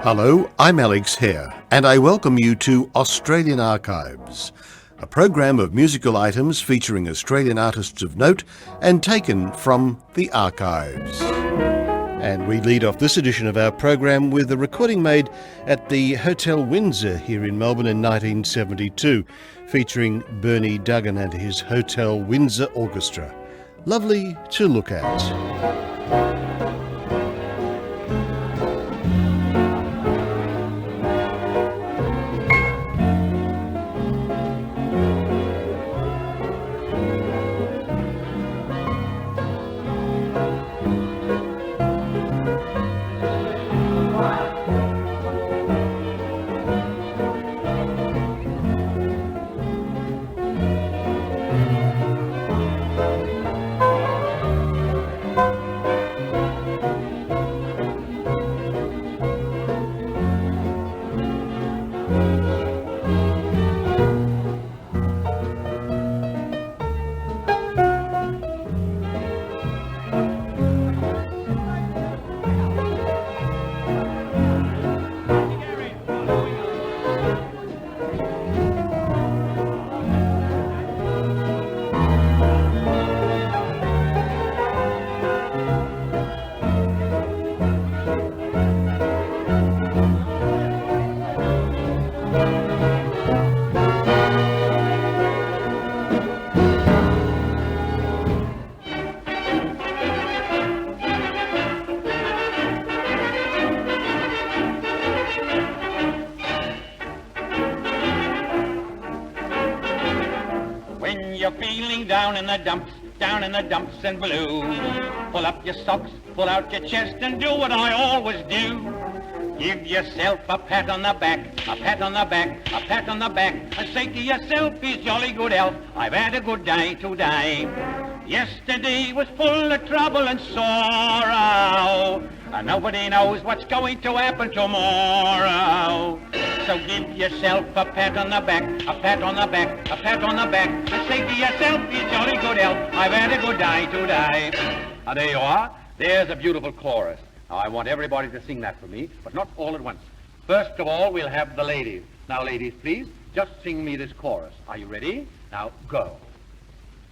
Hello, I'm Alex Hare, and I welcome you to Australian Archives, a program of musical items featuring Australian artists of note and taken from the archives. And we lead off this edition of our program with a recording made at the Hotel Windsor here in Melbourne in 1972, featuring Bernie Duggan and his Hotel Windsor Orchestra. Lovely to look at. Down in the dumps and blue. Pull up your socks, pull out your chest and do what I always do. Give yourself a pat on the back, a pat on the back, a pat on the back, and say to yourself, he's jolly good health, I've had a good day today. Yesterday was full of trouble and sorrow, and nobody knows what's going to happen tomorrow. So give yourself a pat on the back, a pat on the back, a pat on the back, and say to yourself, you jolly good health, I've had a good day today. Now there you are. There's a beautiful chorus. Now I want everybody to sing that for me, but not all at once. First of all, we'll have the ladies. Now ladies, please, just sing me this chorus. Are you ready? Now go.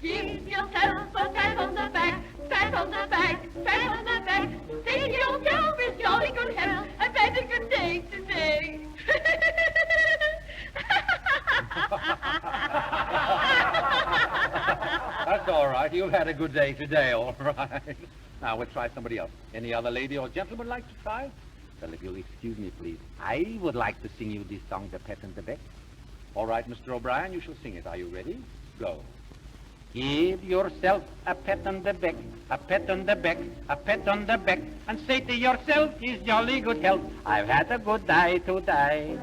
Give yourself a pat on the back, pat on the back, pat on the back. Say to yourself, it's jolly good health, I've had a good day today. That's all right. You've had a good day today, all right. Now we'll try somebody else. Any other lady or gentleman like to try? Well, if you'll excuse me, please. I would like to sing you this song, The Pat and the Back. All right, Mr. O'Brien, you shall sing it. Are you ready? Go. Give yourself a pat on the back, a pat on the back, a pat on the back, and say to yourself, he's jolly good health, I've had a good day today.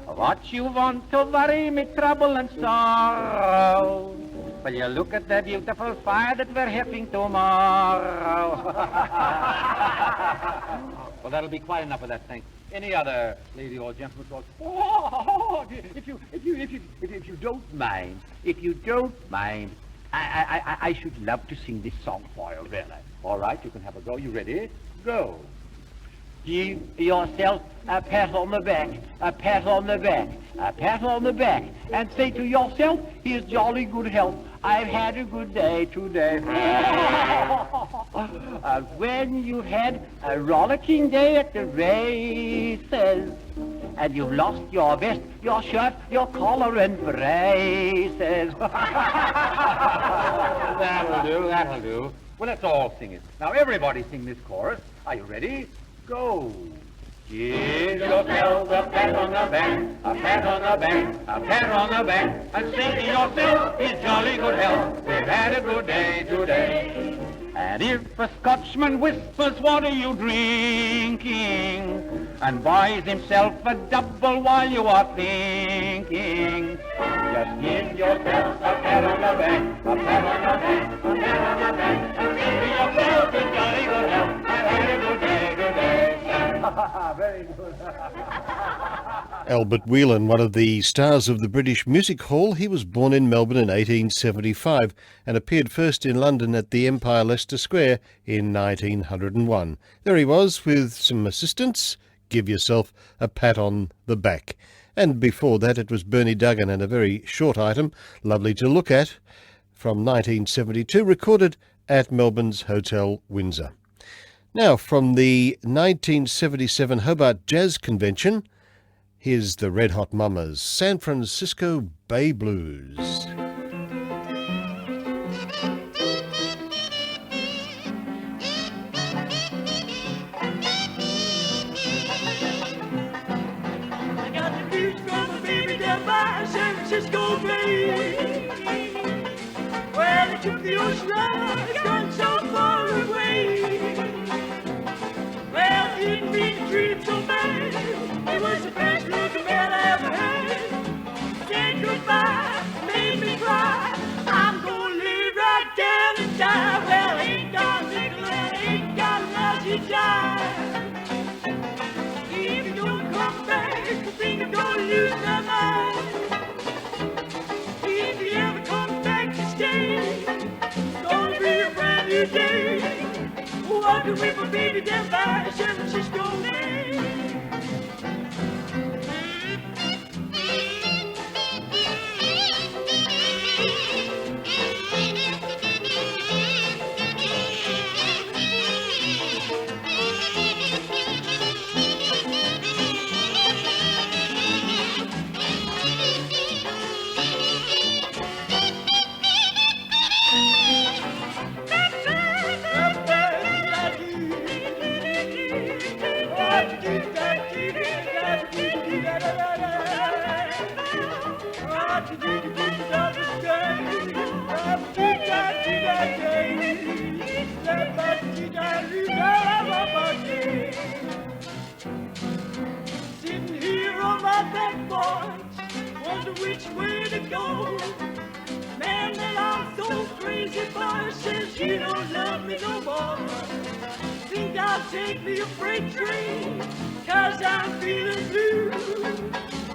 What you want to worry me, trouble and sorrow? Well, you look at the beautiful fire that we're having tomorrow. Well, that'll be quite enough of that, thanks. Any other lady or gentleman? Oh, if you don't mind, I should love to sing this song for you, really. All right, you can have a go. You ready? Go. Give yourself a pat on the back, a pat on the back, a pat on the back, and say to yourself, here's jolly good health, I've had a good day today. When you've had a rollicking day at the races, and you've lost your vest, your shirt, your collar and braces. That'll do. Well, let's all sing it. Now, everybody sing this chorus. Are you ready? Go. Give yourself a pat on the back, a pat on the back, a pat on the back, and say to yourself, it's jolly good health, we've had a good day today. And if a Scotchman whispers, what are you drinking? And buys himself a double while you are thinking, just give yourself a pat on the back, a pat on the back, a pat on the back, and say to yourself, it's jolly good health, I've had a good day today. Very good. Albert Whelan, one of the stars of the British Music Hall, he was born in Melbourne in 1875 and appeared first in London at the Empire Leicester Square in 1901. There he was with some assistants, Give Yourself a Pat on the Back. And before that it was Bernie Duggan and a very short item, Lovely to Look At, from 1972, recorded at Melbourne's Hotel Windsor. Now, from the 1977 Hobart Jazz Convention, here's the Red Hot Mamas, San Francisco Bay Blues. San Francisco Bay. Well, they took the ocean ride, gone so far away. Well, didn't mean to treat him so bad. He was the best looking man I ever had. Said goodbye, made me cry. I'm gonna live right down and die. Well, I ain't got a nickel and I ain't got a lousy dime. If you don't come back, I think I'm gonna lose my mind. If you ever come back to stay, it's gonna be a brand new day. Walking with my baby down by San Francisco Bay. Sitting here on my back porch, wonder which way to go. Man, that I'm so crazy, boy, says you don't love me no more. Think I'll take me a freight train, 'cause I'm feeling blue.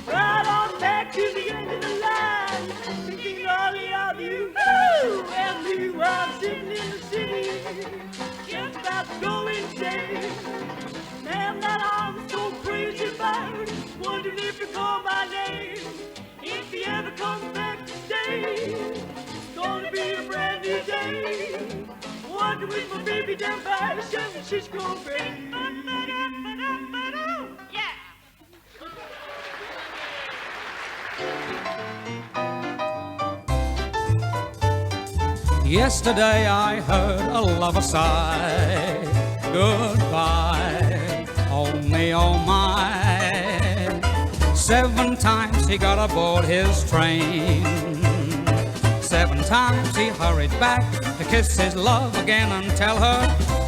Right on back to the end of the line, thinking only of you. Ooh, and me while I'm sitting in the city, just about to go insane. Man, that I'm so crazy about, wondering if you call my name. If you ever come back to stay, it's gonna be a brand new day. Wonder with my baby down by San Francisco Bay. Yeah. Yesterday I heard a lover sigh, goodbye, oh me, oh my. 7 times he got aboard his train. 7 times he hurried back to kiss his love again and tell her,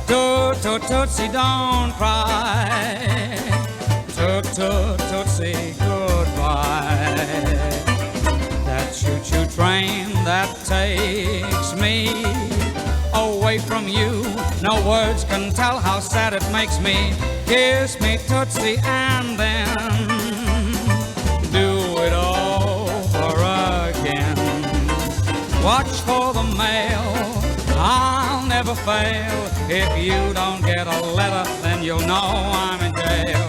toot-toot-tootsie, don't cry. Toot-toot-tootsie, goodbye. That choo-choo train that takes me away from you, no words can tell how sad it makes me. Kiss me, Tootsie, and then do it over again. Watch for the mail, I'll never fail. If you don't get a letter, then you'll know I'm in jail.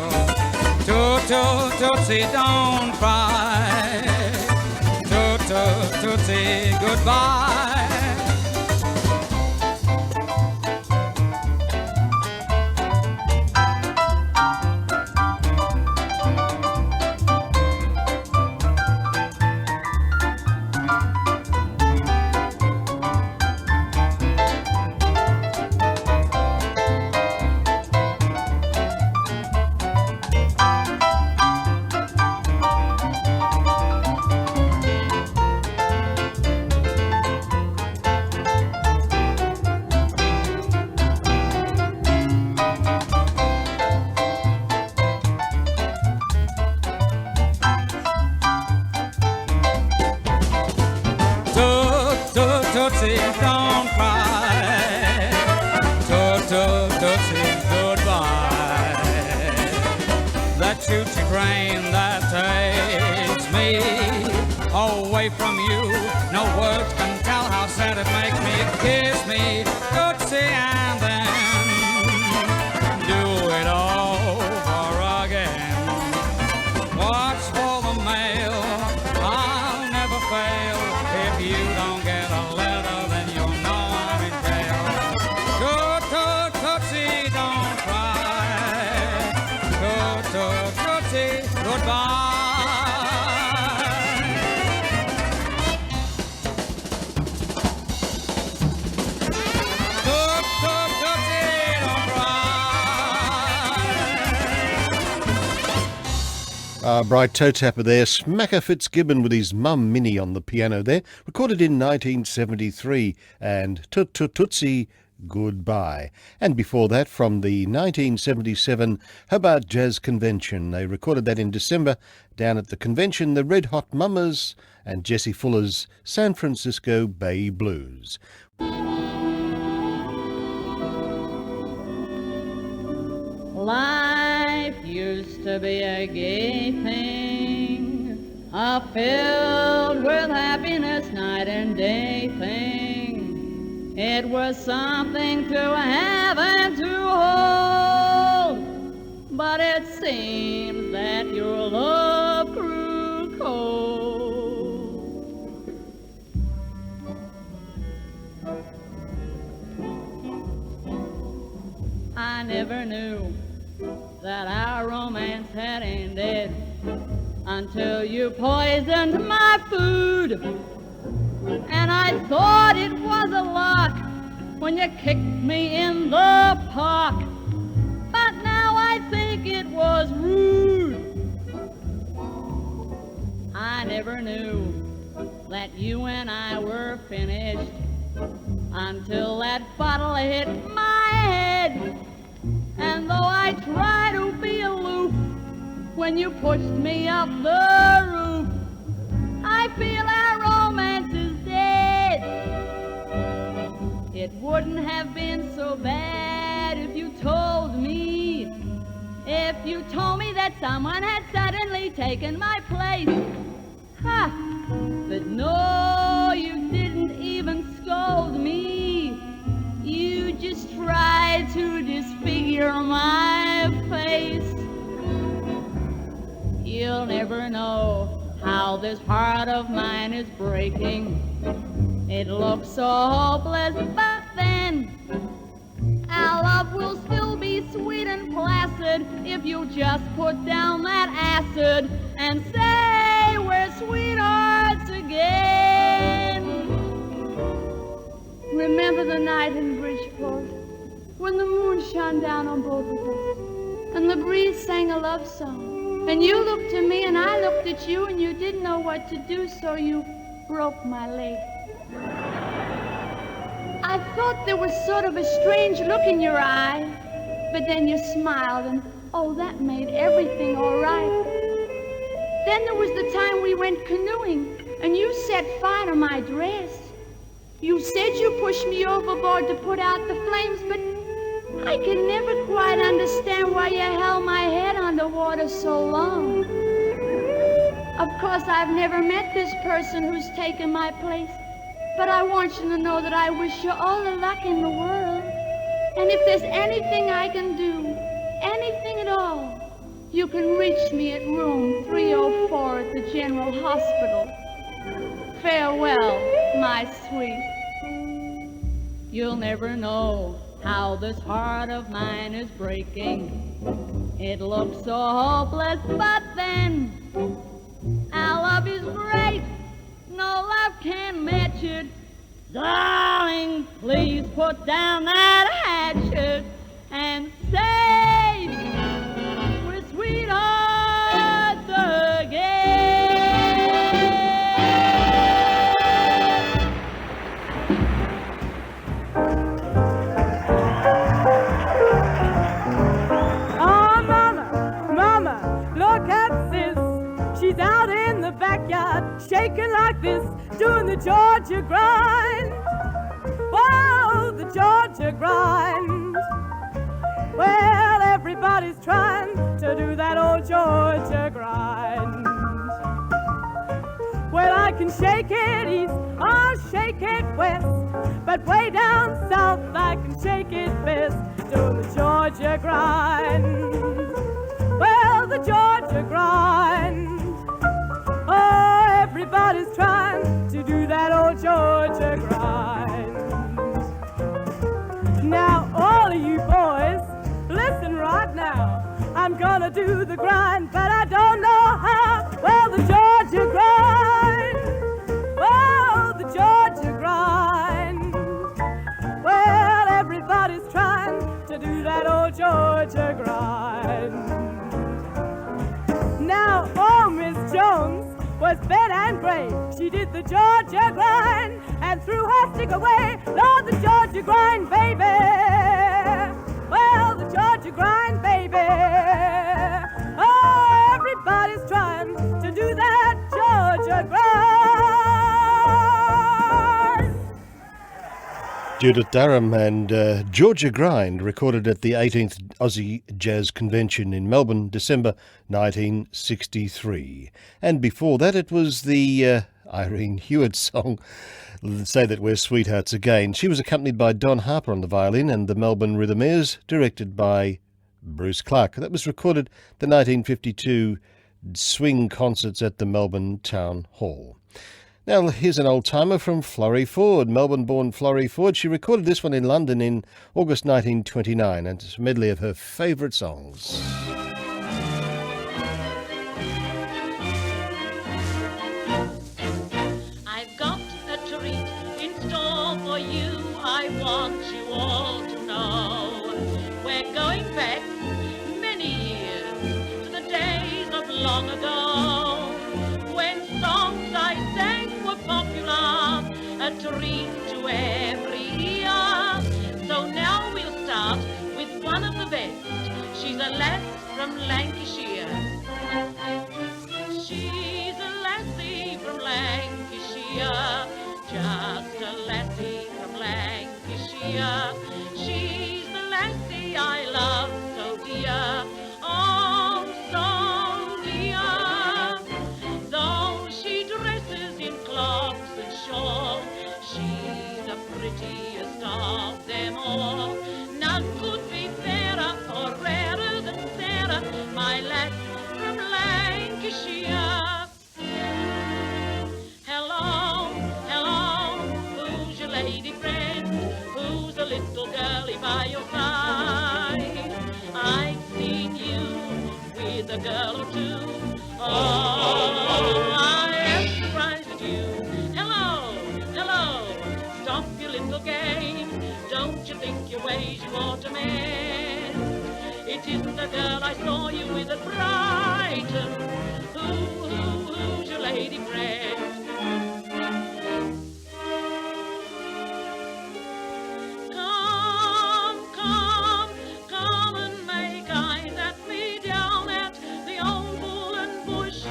Toot-toot-tootsie, don't cry. Toot-toot-tootsie, goodbye. Tootsie, don't cry. Tootsie, goodbye. That choo-choo train that takes me away from you, no words can tell how sad it makes me. Kiss me, Tootsie, and then do it over again. goodbye. Toot, toot, tootsie, don't cry. Bright toe tapper there, Smacker Fitzgibbon with his mum Minnie on the piano there, recorded in 1973, and Toot Toot Tootsie, Goodbye. And before that, from the 1977 Hobart Jazz Convention. They recorded that in December down at the convention, the Red Hot Mamas and Jesse Fuller's San Francisco Bay Blues. Life used to be a gay thing, a filled with happiness night and day thing. It was something to have and to hold, but it seems that your love grew cold. I never knew that our romance had ended until you poisoned my food. And I thought it was a lark when you kicked me in the park, but now I think it was rude. I never knew that you and I were finished until that bottle hit my head. And though I try to be aloof, when you pushed me up the roof, I feel our romance is dead. It wouldn't have been so bad if you told me that someone had suddenly taken my place. Ha! But no, you didn't even scold me. You just tried to disfigure my face. You'll never know how this heart of mine is breaking. It looks so hopeless, but then our love will still be sweet and placid if you just put down that acid and say we're sweethearts again. Remember the night in Bridgeport when the moon shone down on both of us and the breeze sang a love song, and you looked at me and I looked at you and you didn't know what to do, so you broke my leg. I thought there was sort of a strange look in your eye, but then you smiled and oh, that made everything all right. Then there was the time we went canoeing and you set fire to my dress. You said you pushed me overboard to put out the flames, but I could never quite understand why you held my head underwater so long. Of course, I've never met this person who's taken my place, but I want you to know that I wish you all the luck in the world. And if there's anything I can do, anything at all, you can reach me at room 304 at the General Hospital. Farewell, my sweet. You'll never know how this heart of mine is breaking. It looks so hopeless, but then our love is great. No love can match it. Darling, please put down that hatchet and say we're sweethearts again. Oh, mama, look at sis. She's out in the backyard, shaking like this, doing the Georgia grind. Whoa, the Georgia grind. Well, everybody's trying to do that old Georgia grind. Well, I can shake it east, I'll shake it west, but way down south I can shake it best, doing the Georgia grind. Well, the Georgia grind. Oh, everybody's trying to do that old Georgia grind. Now, all of you boys, listen right now. I I'm gonna do the grind, but I don't know how. Well, the Georgia grind. Oh, the Georgia grind. Well, everybody's trying to do that old Georgia grind. Now, oh, Miss Jones was bent and brave. She did the Georgia grind and threw her stick away. Lord, the Georgia grind, baby. Well, the Georgia grind, baby. Oh, everybody's trying to do that Georgia grind. Judith Durham and Georgia Grind, recorded at the 18th Aussie Jazz Convention in Melbourne, December 1963. And before that, it was the Irene Hewitt song, Say That We're Sweethearts Again. She was accompanied by Don Harper on the violin and the Melbourne Rhythmaires, directed by Bruce Clark. That was recorded at the 1952 swing concerts at the Melbourne Town Hall. Now, here's an old-timer from Florrie Ford, Melbourne-born Florrie Ford. She recorded this one in London in August 1929, and it's a medley of her favourite songs. I've got a treat in store for you. I want you all to know. We're going back many years to the days of long ago, when songs I sang were popular, a treat to every ear. So now we'll start with one of the best. She's a lass from Lancashire. She's a lassie from Lancashire, just a lassie from Lancashire. She's the lassie I love so dear, oh so dear. Though she dresses in clogs and shawls, she's the prettiest of them all. None could be fairer or rarer than Sarah, my lass from Lancashire. Hello, hello, who's your lady friend? Who's the little girlie by your side? I've seen you with a girl or two. Oh, I am surprised at you. Hello, hello, stop your little game. Don't you think your ways you ought to mend? It isn't the girl I saw you with at Brighton. Who's your lady friend? Come and make eyes at me down at the old Bull and Bush.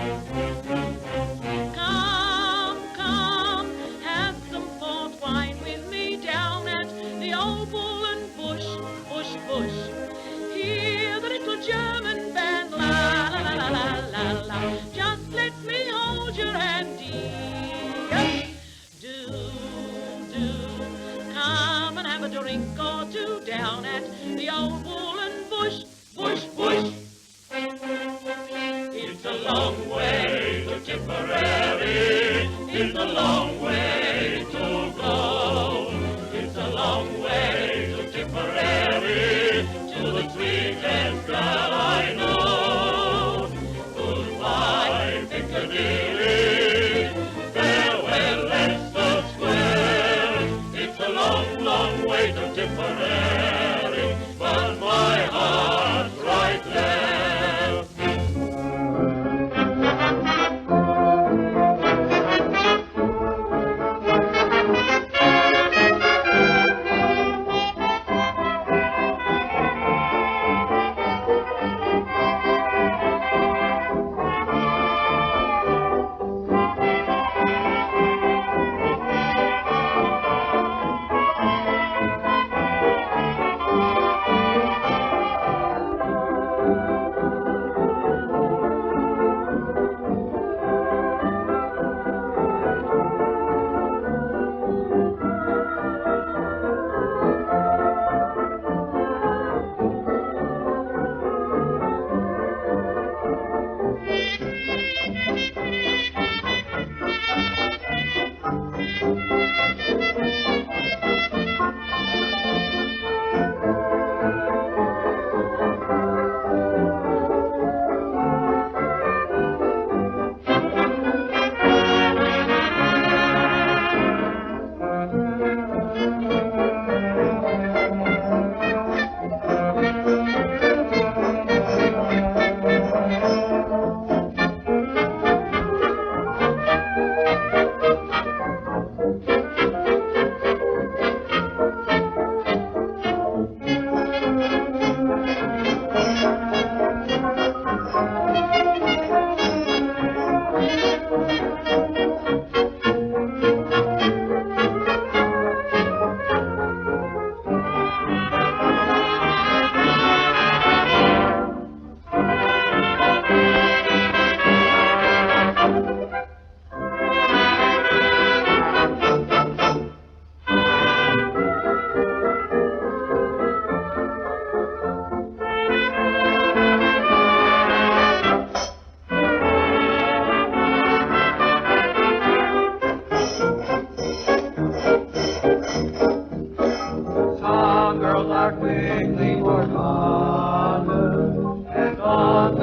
Come, have some port wine with me down at the old Bull and Bush. Hear the little German band, la la la la la la la. Just let me hold your hand, dear. Do, come and have a drink or two down at the old Bull and Bush. It's a long way to Tipperary. It's a long way to go. It's a long way to Tipperary, to the sweetest girl I know. Goodbye, Piccadilly. Farewell, Leicester Square. It's a long, long way to Tipperary, but my heart's right there.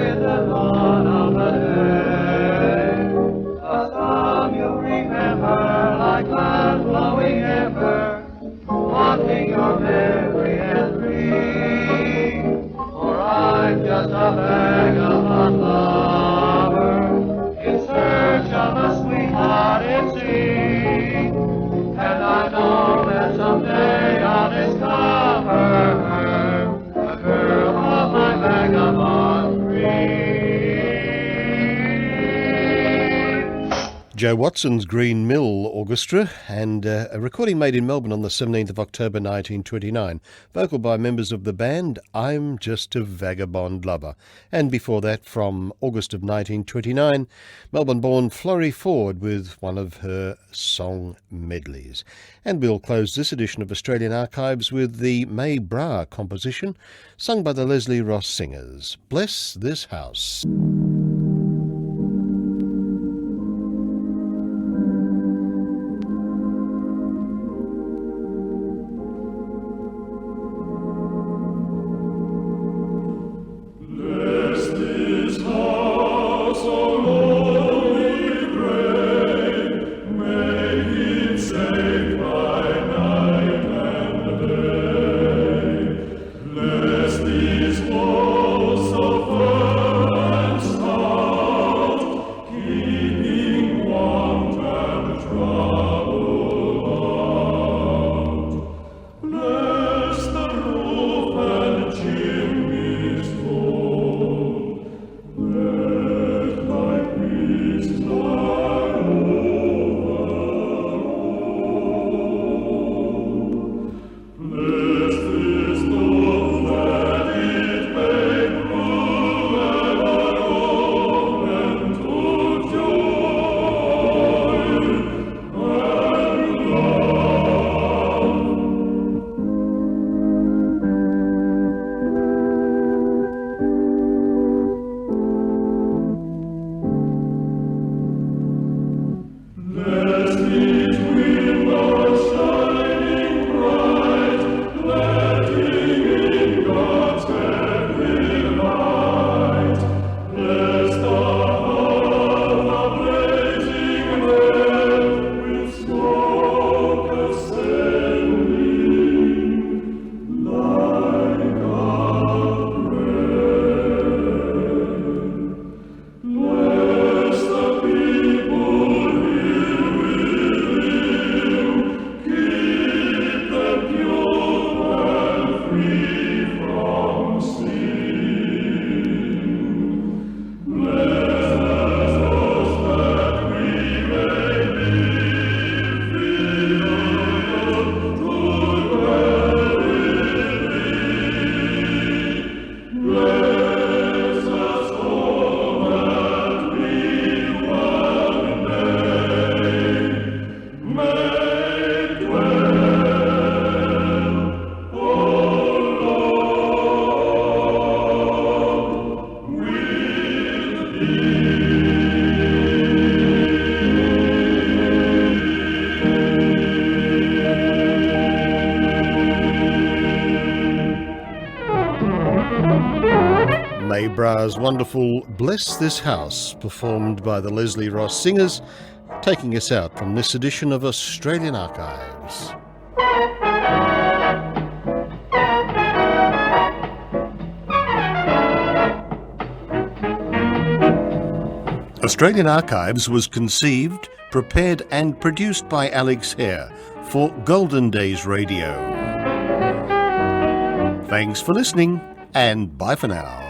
with the dawn of the day. A song you remember like clouds blowing ever, haunting your memory and dream. For I'm just a vagabond lover in search of a sweetheart it seems, and I know that someday I'll discover her, the girl of my vagabond dream. Joe Watson's Green Mill Orchestra, and a recording made in Melbourne on the 17th of October 1929. Vocal by members of the band I'm Just a Vagabond Lover. And before that, from August of 1929, Melbourne-born Florrie Ford with one of her song medleys. And we'll close this edition of Australian Archives with the May Bra composition, sung by the Leslie Ross Singers, Bless This House. May Bra's wonderful Bless This House, performed by the Leslie Ross Singers, taking us out from this edition of Australian Archives. Australian Archives was conceived, prepared and produced by Alex Hare for Golden Days Radio. Thanks for listening, and bye for now.